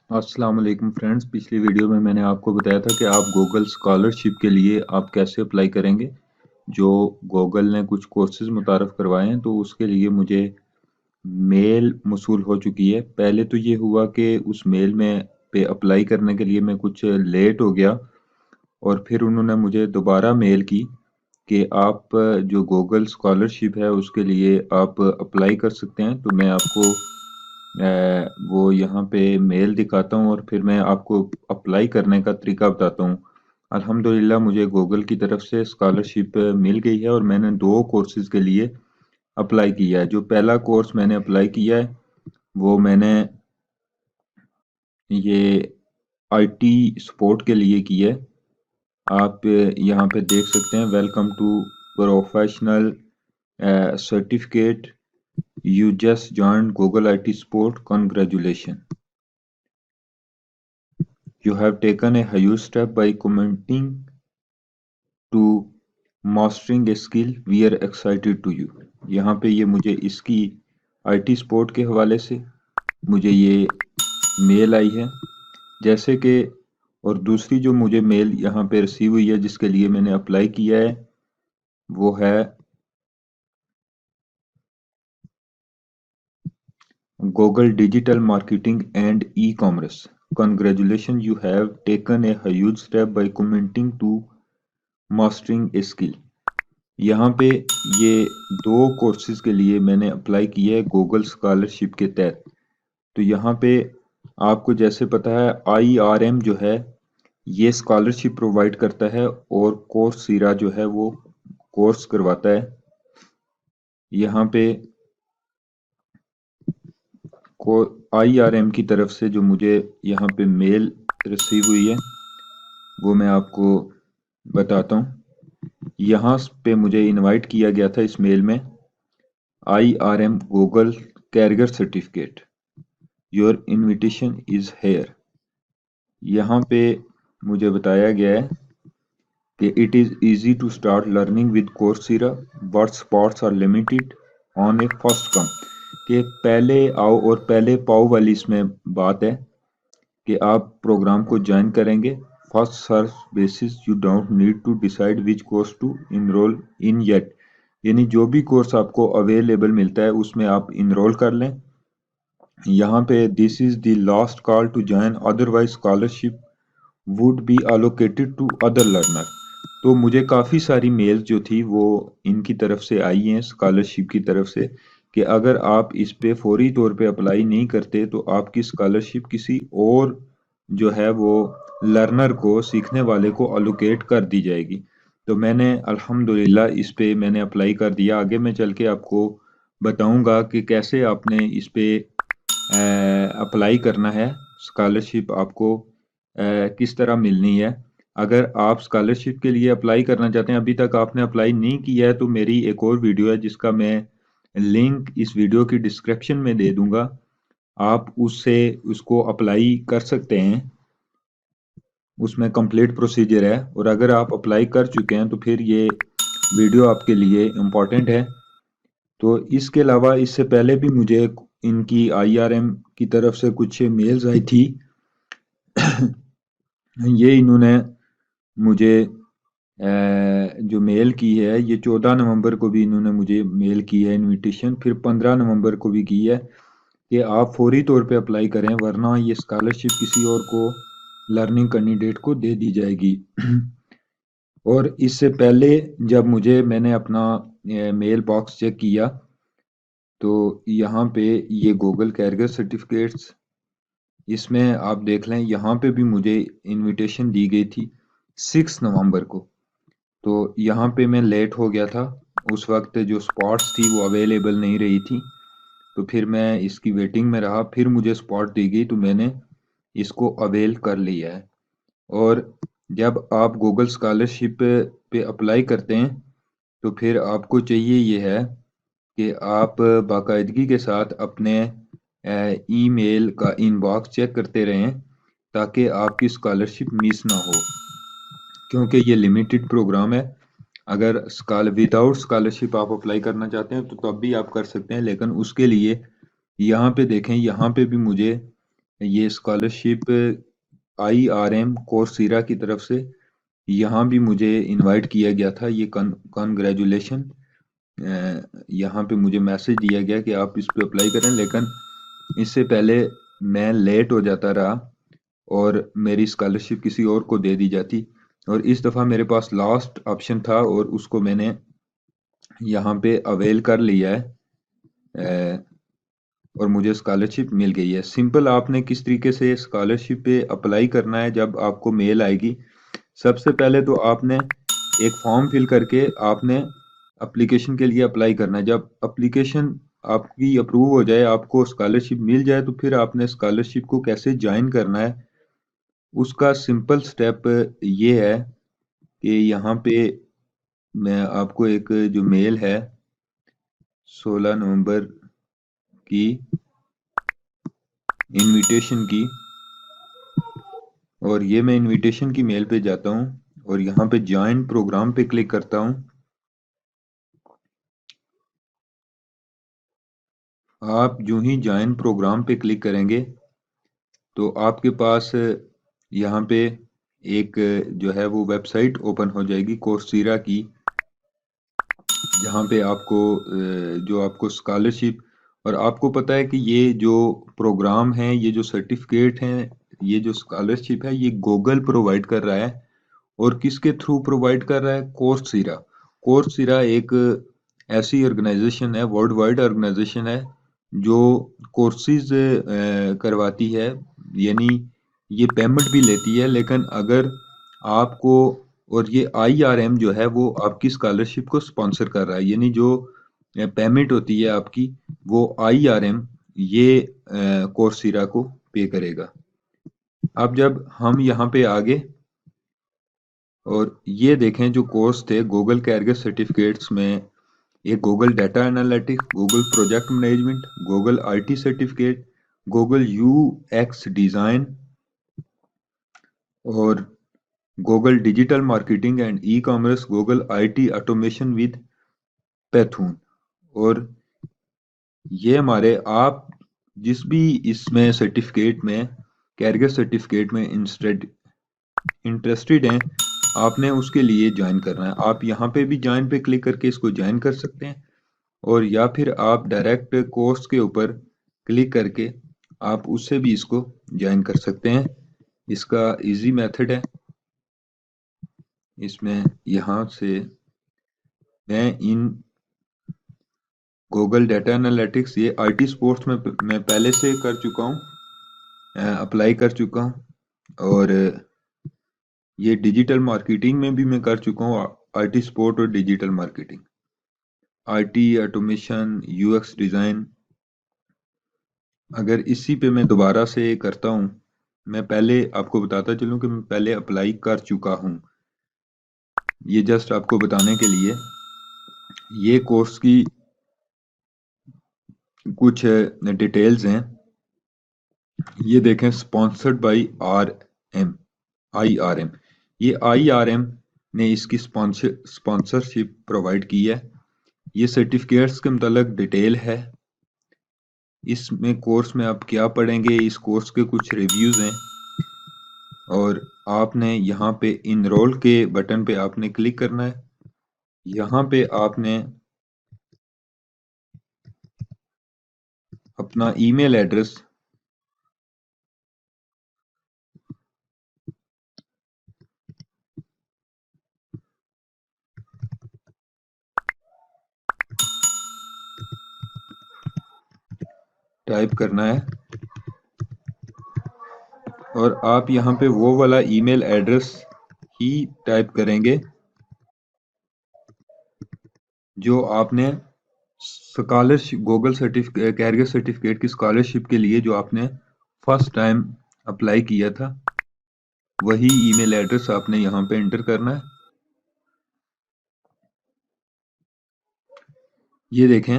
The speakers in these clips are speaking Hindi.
अस्सलाम वालेकुम फ्रेंड्स। पिछली वीडियो में मैंने आपको बताया था कि आप गूगल स्कॉलरशिप के लिए आप कैसे अप्लाई करेंगे। जो गूगल ने कुछ कोर्सेज मुतारफ़ करवाए हैं, तो उसके लिए मुझे मेल मौसूल हो चुकी है। पहले तो ये हुआ कि उस मेल में पे अप्लाई करने के लिए मैं कुछ लेट हो गया, और फिर उन्होंने मुझे दोबारा मेल की कि आप जो गूगल स्कॉलरशिप है उसके लिए आप अप्लाई कर सकते हैं। तो मैं आपको वो यहाँ पे मेल दिखाता हूँ और फिर मैं आपको अप्लाई करने का तरीका बताता हूँ। अल्हम्दुलिल्लाह मुझे गूगल की तरफ से स्कॉलरशिप मिल गई है और मैंने 2 कोर्सेज़ के लिए अप्लाई किया है। जो पहला कोर्स मैंने अप्लाई किया है वो मैंने ये आईटी सपोर्ट के लिए किया है। आप यहाँ पे देख सकते हैं, welcome to professional certificate, you just joined Google IT support, congratulation, you have taken a huge step by committing to mastering a skill, we are excited to you। यहाँ पे ये मुझे इसकी आईटी सपोर्ट के हवाले से मुझे ये मेल आई है। जैसे कि और दूसरी जो मुझे मेल यहाँ पे रिसीव हुई है जिसके लिए मैंने अप्लाई किया है वो है Google digital marketing and e commerce, congratulation, you have taken a huge step by committing to mastering a skill. यहाँ पे ये 2 कोर्सेज के लिए मैंने अप्लाई किया है गूगल स्कॉलरशिप के तहत। तो यहाँ पे आपको जैसे पता है IRM जो है ये स्कॉलरशिप प्रोवाइड करता है, और कोर्सेरा जो है वो कोर्स करवाता है। यहाँ पे को IRM की तरफ से जो मुझे यहाँ पे मेल रिसीव हुई है वो मैं आपको बताता हूँ। यहाँ पे मुझे इनवाइट किया गया था इस मेल में, IRM Google career certificate, your invitation is here. यहाँ पे मुझे बताया गया है कि it is easy to start learning with Coursera, but spots are limited on a first come. कि पहले आओ और पहले पाओ वाली इसमें बात है कि आप प्रोग्राम को ज्वाइन करेंगे first serve basis, you don't need to decide which course to enroll in yet. यानी जो भी कोर्स आपको अवेलेबल मिलता है उसमें आप इनरोल कर लें। यहाँ पे this is the last call to join, otherwise scholarship would be allocated to other learner. तो मुझे काफ़ी सारी मेल्स जो थी वो इनकी तरफ से आई हैं स्कॉलरशिप की तरफ से कि अगर आप इस पे फौरी तौर पे अप्लाई नहीं करते तो आपकी स्कॉलरशिप किसी और जो है वो लर्नर को, सीखने वाले को अलोकेट कर दी जाएगी। तो मैंने अल्हम्दुलिल्लाह इस पे मैंने अप्लाई कर दिया। आगे मैं चल के आपको बताऊंगा कि कैसे आपने इस पे अप्लाई करना है। स्कॉलरशिप आपको किस तरह मिलनी है। अगर आप स्कॉलरशिप के लिए अप्लाई करना चाहते हैं, अभी तक आपने अप्लाई नहीं किया है, तो मेरी एक और वीडियो है जिसका मैं लिंक इस वीडियो की डिस्क्रिप्शन में दे दूंगा। आप उससे उसको अप्लाई कर सकते हैं, उसमें कंप्लीट प्रोसीजर है। और अगर आप अप्लाई कर चुके हैं तो फिर ये वीडियो आपके लिए इम्पोर्टेंट है। तो इसके अलावा इससे पहले भी मुझे इनकी IRM की तरफ से कुछ मेल्स आई थी। ये इन्होंने मुझे जो मेल की है ये 14 नवंबर को भी इन्होंने मुझे मेल की है इनविटेशन, फिर 15 नवंबर को भी की है कि आप फौरी तौर पे अप्लाई करें वरना ये स्कॉलरशिप किसी और को, लर्निंग कैंडिडेट को दे दी जाएगी। और इससे पहले जब मैंने अपना मेल बॉक्स चेक किया तो यहाँ पे ये गूगल कैरियर सर्टिफिकेट्स, इसमें आप देख लें यहाँ पे भी मुझे इनविटेशन दी गई थी 6 नवंबर को। तो यहाँ पे मैं लेट हो गया था, उस वक्त जो स्पॉट्स थी वो अवेलेबल नहीं रही थी, तो फिर मैं इसकी वेटिंग में रहा। फिर मुझे स्पॉट दी गई तो मैंने इसको अवेल कर लिया है। और जब आप गूगल स्कॉलरशिप पे अप्लाई करते हैं तो फिर आपको चाहिए ये है कि आप बाकायदगी के साथ अपने ईमेल का इनबॉक्स चेक करते रहें ताकि आपकी स्कॉलरशिप मिस ना हो, क्योंकि ये लिमिटेड प्रोग्राम है। अगर विदाउट स्कॉलरशिप आप अप्लाई करना चाहते हैं तो तब भी आप कर सकते हैं, लेकिन उसके लिए यहाँ पे देखें, यहाँ पे भी मुझे ये स्कॉलरशिप IRM कोर्सेरा की तरफ से यहाँ भी मुझे इनवाइट किया गया था। ये कॉन्ग्रेचुलेशन, यहाँ पे मुझे मैसेज दिया गया कि आप इस पे अप्लाई करें, लेकिन इससे पहले मैं लेट हो जाता रहा और मेरी स्कॉलरशिप किसी और को दे दी जाती, और इस दफ़ा मेरे पास लास्ट ऑप्शन था और उसको मैंने यहाँ पे अवेल कर लिया है, और मुझे स्कॉलरशिप मिल गई है। सिंपल आपने किस तरीके से स्कॉलरशिप पे अप्लाई करना है, जब आपको मेल आएगी सबसे पहले तो आपने एक फॉर्म फिल करके आपने एप्लीकेशन के लिए अप्लाई करना है। जब एप्लीकेशन आपकी अप्रूव हो जाए, आपको स्कॉलरशिप मिल जाए, तो फिर आपने स्कॉलरशिप को कैसे ज्वाइन करना है उसका सिंपल स्टेप ये है कि यहाँ पे मैं आपको एक जो मेल है 16 नवंबर की इनविटेशन की, और ये मैं इनविटेशन की मेल पे जाता हूँ और यहाँ पे ज्वाइन प्रोग्राम पे क्लिक करता हूँ। आप जो ही ज्वाइन प्रोग्राम पे क्लिक करेंगे तो आपके पास यहाँ पे एक जो है वो वेबसाइट ओपन हो जाएगी कोर्सेरा की, जहाँ पे आपको जो आपको स्कॉलरशिप, और आपको पता है कि ये जो प्रोग्राम है, ये जो सर्टिफिकेट हैं, ये जो स्कॉलरशिप है, ये गूगल प्रोवाइड कर रहा है। और किसके थ्रू प्रोवाइड कर रहा है? कोर्सेरा। कोर्सेरा एक ऐसी ऑर्गेनाइजेशन है, वर्ल्ड वाइड ऑर्गेनाइजेशन है, जो कोर्सेज करवाती है, यानी ये पेमेंट भी लेती है। लेकिन अगर आपको, और ये IRM जो है वो आपकी स्कॉलरशिप को स्पॉन्सर कर रहा है, यानी जो पेमेंट होती है आपकी, वो IRM ये कोर्सेरा को पे करेगा। अब जब हम यहाँ पे आगे और ये देखें जो कोर्स थे गूगल कैरियर सर्टिफिकेट्स में, एक Google data analytics, Google project management, Google IT certificate, Google UX design, और Google digital marketing and e commerce, Google IT automation with Python. और ये हमारे, आप जिस भी इसमें सर्टिफिकेट में, कैरियर सर्टिफिकेट में इंटरेस्टेड हैं, आपने उसके लिए ज्वाइन करना है। आप यहाँ पे भी ज्वाइन पे क्लिक करके इसको ज्वाइन कर सकते हैं, और या फिर आप डायरेक्ट कोर्स के ऊपर क्लिक करके आप उससे भी इसको ज्वाइन कर सकते हैं। इसका इजी मेथड है। इसमें यहाँ से मैं इन गूगल डाटा एनालिटिक्स, ये IT स्पोर्ट्स में मैं पहले से कर चुका हूँ, अप्लाई कर चुका हूँ, और ये डिजिटल मार्केटिंग में भी मैं कर चुका हूँ, IT स्पोर्ट और digital marketing, IT automation, UX design. अगर इसी पे मैं दोबारा से करता हूँ, मैं पहले आपको बताता चलूँ कि मैं पहले अप्लाई कर चुका हूँ, ये जस्ट आपको बताने के लिए। ये कोर्स की कुछ डिटेल्स हैं, ये देखें, स्पॉन्सर्ड बाय IRM। ये IRM ने इसकी स्पॉन्सरशिप प्रोवाइड की है। ये सर्टिफिकेट्स के मतलब डिटेल है। इसमें कोर्स में आप क्या पढ़ेंगे, इस कोर्स के कुछ रिव्यूज हैं, और आपने यहाँ पे इनरोल के बटन पे आपने क्लिक करना है। यहाँ पे आपने अपना ईमेल एड्रेस टाइप करना है, और आप यहाँ पे वो वाला ईमेल एड्रेस ही टाइप करेंगे जो आपने scholarship, Google certificate, career certificate की स्कॉलरशिप के लिए जो आपने फर्स्ट टाइम अप्लाई किया था, वही ईमेल एड्रेस आपने यहाँ पे एंटर करना है। ये देखें,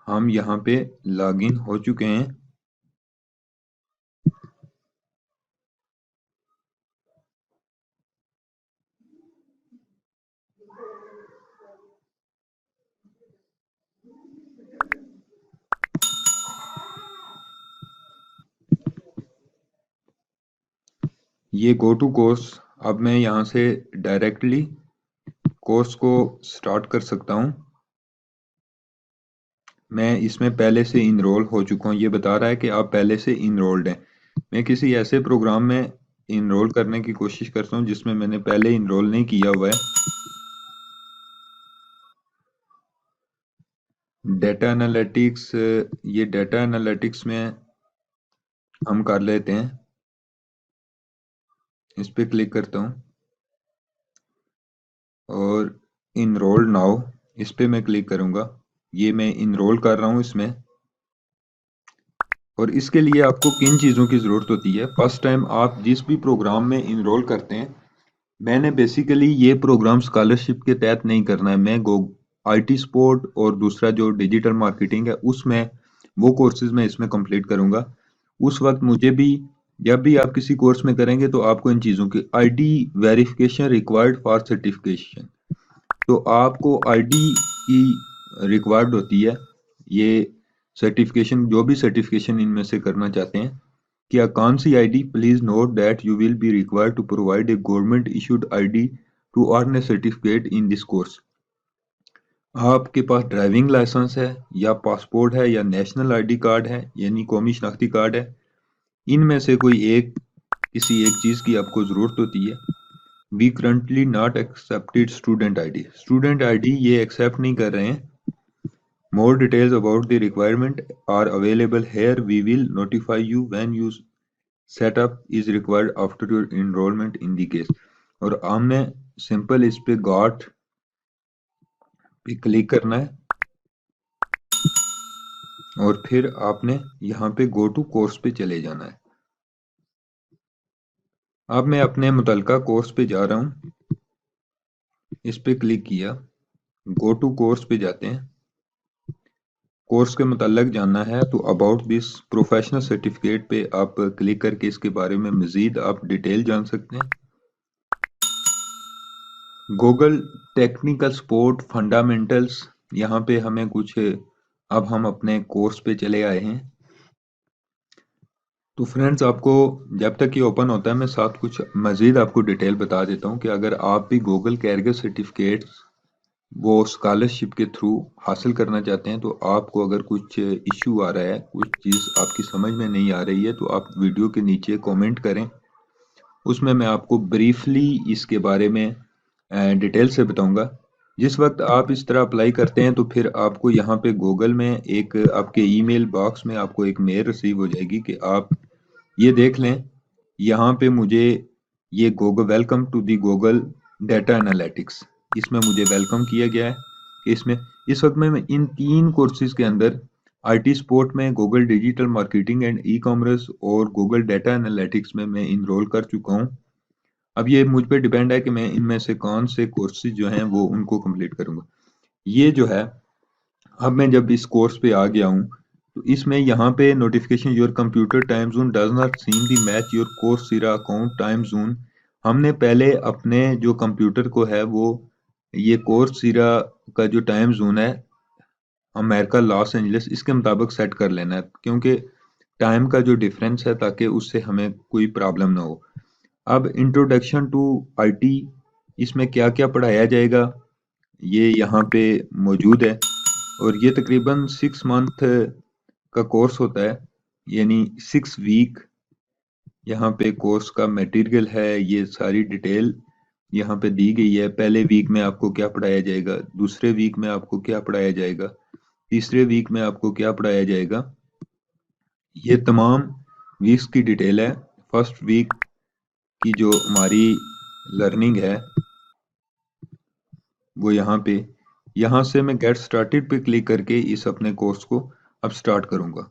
हम यहाँ पे लॉगिन हो चुके हैं। ये गो टू कोर्स, अब मैं यहाँ से डायरेक्टली कोर्स को स्टार्ट कर सकता हूँ। मैं इसमें पहले से इनरोल हो चुका हूँ, ये बता रहा है कि आप पहले से इनरोल्ड हैं। मैं किसी ऐसे प्रोग्राम में इनरोल करने की कोशिश करता हूँ जिसमें मैंने पहले इनरोल नहीं किया हुआ है। डेटा एनालिटिक्स, ये डेटा एनालिटिक्स में हम कर लेते हैं, इस पे क्लिक करता हूँ और इनरोल नाउ इस पे मैं क्लिक करूंगा। ये मैं इनरोल कर रहा हूँ इसमें। और इसके लिए आपको किन चीज़ों की ज़रूरत होती है? फर्स्ट टाइम आप जिस भी प्रोग्राम में इनरोल करते हैं, मैंने बेसिकली ये प्रोग्राम स्कॉलरशिप के तहत नहीं करना है, मैं गो IT स्पोर्ट और दूसरा जो डिजिटल मार्केटिंग है उसमें वो कोर्सेज मैं इसमें कंप्लीट करूंगा। उस वक्त मुझे भी, जब भी आप किसी कोर्स में करेंगे तो आपको इन चीज़ों की ID verification required for certification, तो आपको ID की रिक्वायर्ड होती है। ये सर्टिफिकेशन, जो भी सर्टिफिकेशन इनमें से करना चाहते हैं, क्या कौन सी ID? Please note that you will be required to provide a government issued ID to earn a certificate in this course. आपके पास ड्राइविंग लाइसेंस है या पासपोर्ट है या नेशनल ID कार्ड है यानी कौमी शनाख्ती कार्ड है, इनमें से कोई एक, किसी एक चीज की आपको जरूरत होती है। We currently not accepted student ID, student ID ये एक्सेप्ट नहीं कर रहे हैं। More details about the requirement are available here. We will notify you when you setup is required after your enrollment in the case। और हमने सिंपल इस पे गॉट पे क्लिक करना है और फिर आपने यहाँ पे गो टू कोर्स पे चले जाना है। अब मैं अपने मुतलका कोर्स पे जा रहा हूँ, इस पे क्लिक किया, गो टू कोर्स पे जाते हैं। कोर्स के मुताल्लिक जानना है तो अबाउट दिस प्रोफेशनल सर्टिफिकेट पे आप क्लिक करके इसके बारे में मजीद आप डिटेल जान सकते हैं। गूगल टेक्निकल सपोर्ट फंडामेंटल्स, यहाँ पे हमें कुछ, अब हम अपने कोर्स पे चले आए हैं। तो फ्रेंड्स, आपको जब तक ये ओपन होता है मैं साथ कुछ मजीद आपको डिटेल बता देता हूँ कि अगर आप भी गूगल कैरियर सर्टिफिकेट वो स्कॉलरशिप के थ्रू हासिल करना चाहते हैं, तो आपको अगर कुछ इशू आ रहा है, कुछ चीज़ आपकी समझ में नहीं आ रही है, तो आप वीडियो के नीचे कमेंट करें, उसमें मैं आपको ब्रीफली इसके बारे में डिटेल से बताऊंगा। जिस वक्त आप इस तरह अप्लाई करते हैं तो फिर आपको यहाँ पे गूगल में एक आपके ईमेल बॉक्स में आपको एक मेल रिसीव हो जाएगी कि आप ये देख लें, यहाँ पे मुझे ये Google welcome to the Google data analytics, इसमें मुझे वेलकम किया गया है कि इसमें इस वक्त मैं इन 3 कोर्सेज के अंदर IT स्पोर्ट में, Google digital marketing and e commerce और गूगल डेटा एनालिटिक्स में मैं इनरोल कर चुका हूँ। अब ये मुझ पे डिपेंड है कि मैं इनमें से कौन से कोर्सेज जो हैं वो उनको कंप्लीट करूंगा। ये जो है, अब मैं जब इस कोर्स पे आ गया हूँ तो इसमें यहाँ पे notification your computer time zone does not seem the match your Coursera account time zone. हमने पहले अपने जो कंप्यूटर को है वो ये कोर्सेरा का जो टाइम जोन है अमेरिका लॉस एंजलिस, इसके मुताबिक सेट कर लेना है, क्योंकि टाइम का जो डिफरेंस है ताकि उससे हमें कोई प्रॉब्लम ना हो। अब इंट्रोडक्शन टू IT, इसमें क्या क्या पढ़ाया जाएगा ये यहाँ पे मौजूद है। और ये तकरीबन 6 मंथ का कोर्स होता है, यानी 6 वीक यहाँ पे कोर्स का मटेरियल है। ये सारी डिटेल यहाँ पे दी गई है। पहले वीक में आपको क्या पढ़ाया जाएगा, दूसरे वीक में आपको क्या पढ़ाया जाएगा, तीसरे वीक में आपको क्या पढ़ाया जाएगा, ये तमाम वीक्स की डिटेल है। फर्स्ट वीक की जो हमारी लर्निंग है वो यहाँ से मैं गेट स्टार्टेड पे क्लिक करके इस अपने कोर्स को अब स्टार्ट करूंगा।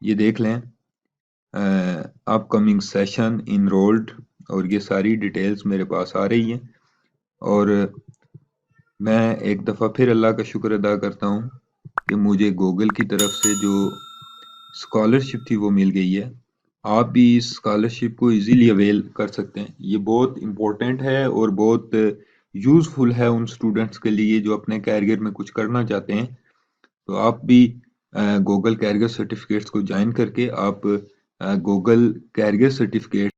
ये देख लें, अपकमिंग सेशन, इनरोल्ड, और ये सारी डिटेल्स मेरे पास आ रही हैं। और मैं एक दफ़ा फिर अल्लाह का शुक्र अदा करता हूँ कि मुझे गूगल की तरफ से जो स्कॉलरशिप थी वो मिल गई है। आप भी इस स्कॉलरशिप को इजीली अवेल कर सकते हैं। ये बहुत इम्पोर्टेंट है और बहुत यूज़फुल है उन स्टूडेंट्स के लिए जो अपने कैरियर में कुछ करना चाहते हैं। तो आप भी गूगल कैरियर सर्टिफिकेट्स को ज्वाइन करके आप गूगल कैरियर सर्टिफिकेट